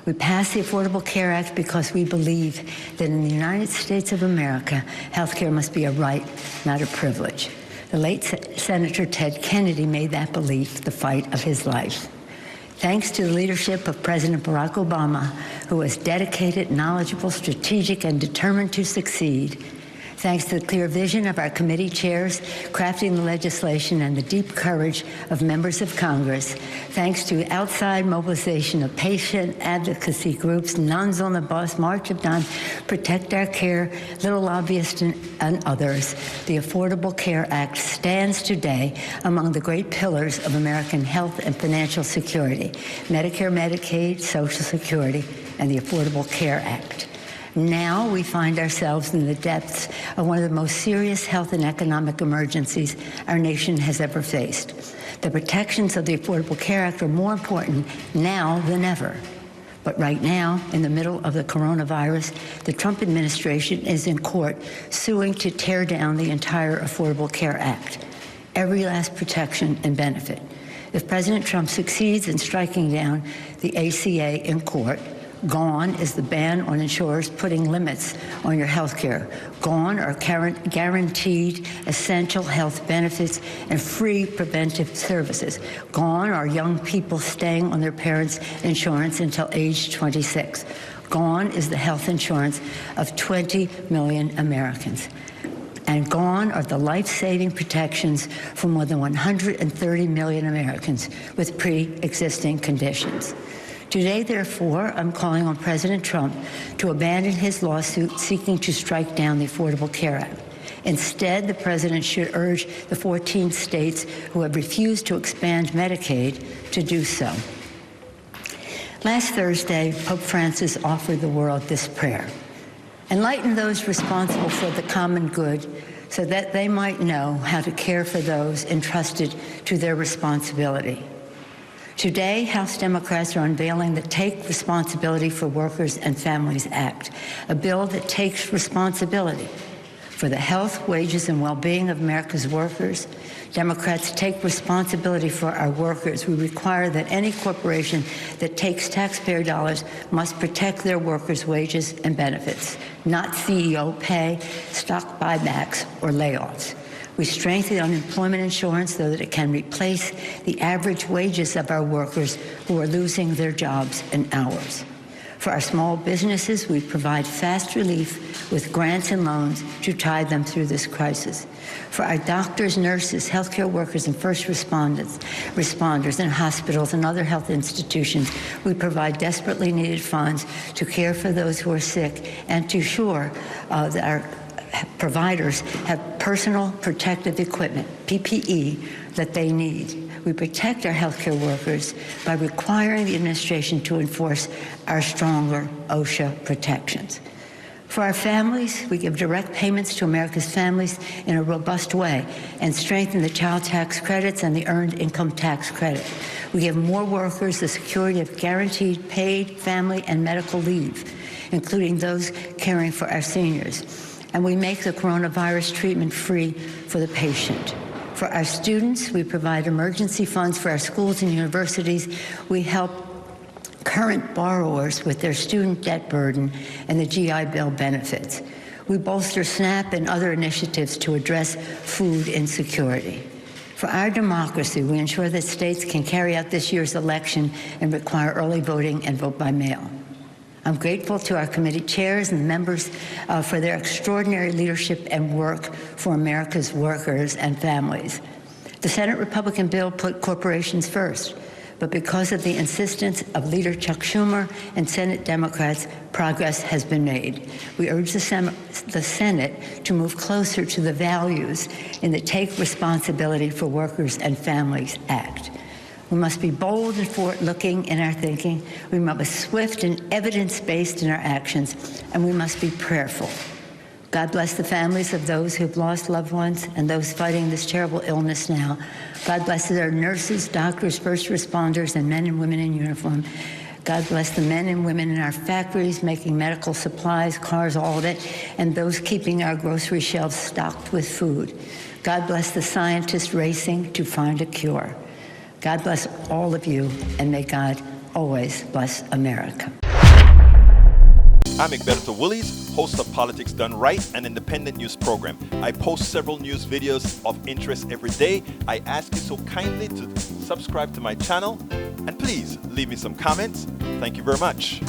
We passed the Affordable Care Act because we believe that in the United States of America, health care must be a right, not a privilege. The late Senator Ted Kennedy made that belief the fight of his life. Thanks to the leadership of President Barack Obama, who was dedicated, knowledgeable, strategic, and determined to succeed, thanks to the clear vision of our committee chairs crafting the legislation and the deep courage of members of Congress, thanks to outside mobilization of patient advocacy groups, Nuns on the Bus, March of Dimes, Protect Our Care, Little Lobbyists, and others, the Affordable Care Act stands today among the great pillars of American health and financial security: Medicare, Medicaid, Social Security, and the Affordable Care Act. Now we find ourselves in the depths of one of the most serious health and economic emergencies our nation has ever faced. The protections of the Affordable Care Act are more important now than ever. But right now, in the middle of the coronavirus, the Trump administration is in court suing to tear down the entire Affordable Care Act, every last protection and benefit. If President Trump succeeds in striking down the ACA in court, gone is the ban on insurers putting limits on your health care. Gone are guaranteed essential health benefits and free preventive services. Gone are young people staying on their parents' insurance until age 26. Gone is the health insurance of 20 million Americans. And gone are the life-saving protections for more than 130 million Americans with pre-existing conditions. Today, therefore, I'm calling on President Trump to abandon his lawsuit seeking to strike down the Affordable Care Act. Instead, the president should urge the 14 states who have refused to expand Medicaid to do so. Last Thursday, Pope Francis offered the world this prayer: enlighten those responsible for the common good so that they might know how to care for those entrusted to their responsibility. Today, House Democrats are unveiling the Take Responsibility for Workers and Families Act, a bill that takes responsibility for the health, wages, and well-being of America's workers. Democrats take responsibility for our workers. We require that any corporation that takes taxpayer dollars must protect their workers' wages and benefits, not CEO pay, stock buybacks, or layoffs. We strengthen unemployment insurance so that it can replace the average wages of our workers who are losing their jobs and hours. For our small businesses, we provide fast relief with grants and loans to tide them through this crisis. For our doctors, nurses, healthcare workers, and first responders in hospitals and other health institutions, we provide desperately needed funds to care for those who are sick and to ensure that our providers have personal protective equipment, PPE, that they need. We protect our healthcare workers by requiring the administration to enforce our stronger OSHA protections. For our families, we give direct payments to America's families in a robust way and strengthen the child tax credits and the earned income tax credit. We give more workers the security of guaranteed paid family and medical leave, including those caring for our seniors. And we make the coronavirus treatment free for the patient. For our students, we provide emergency funds for our schools and universities. We help current borrowers with their student debt burden and the GI Bill benefits. We bolster SNAP and other initiatives to address food insecurity. For our democracy, we ensure that states can carry out this year's election and require early voting and vote by mail. I'm grateful to our committee chairs and members for their extraordinary leadership and work for America's workers and families. The Senate Republican bill put corporations first, but because of the insistence of Leader Chuck Schumer and Senate Democrats, progress has been made. We urge the Senate to move closer to the values in the Take Responsibility for Workers and Families Act. We must be bold and forward-looking in our thinking. We must be swift and evidence-based in our actions, and we must be prayerful. God bless the families of those who've lost loved ones and those fighting this terrible illness now. God bless our nurses, doctors, first responders, and men and women in uniform. God bless the men and women in our factories making medical supplies, cars, all of it, and those keeping our grocery shelves stocked with food. God bless the scientists racing to find a cure. God bless all of you, and may God always bless America. I'm Egberto Willies, host of Politics Done Right, an independent news program. I post several news videos of interest every day. I ask you so kindly to subscribe to my channel, and please leave me some comments. Thank you very much.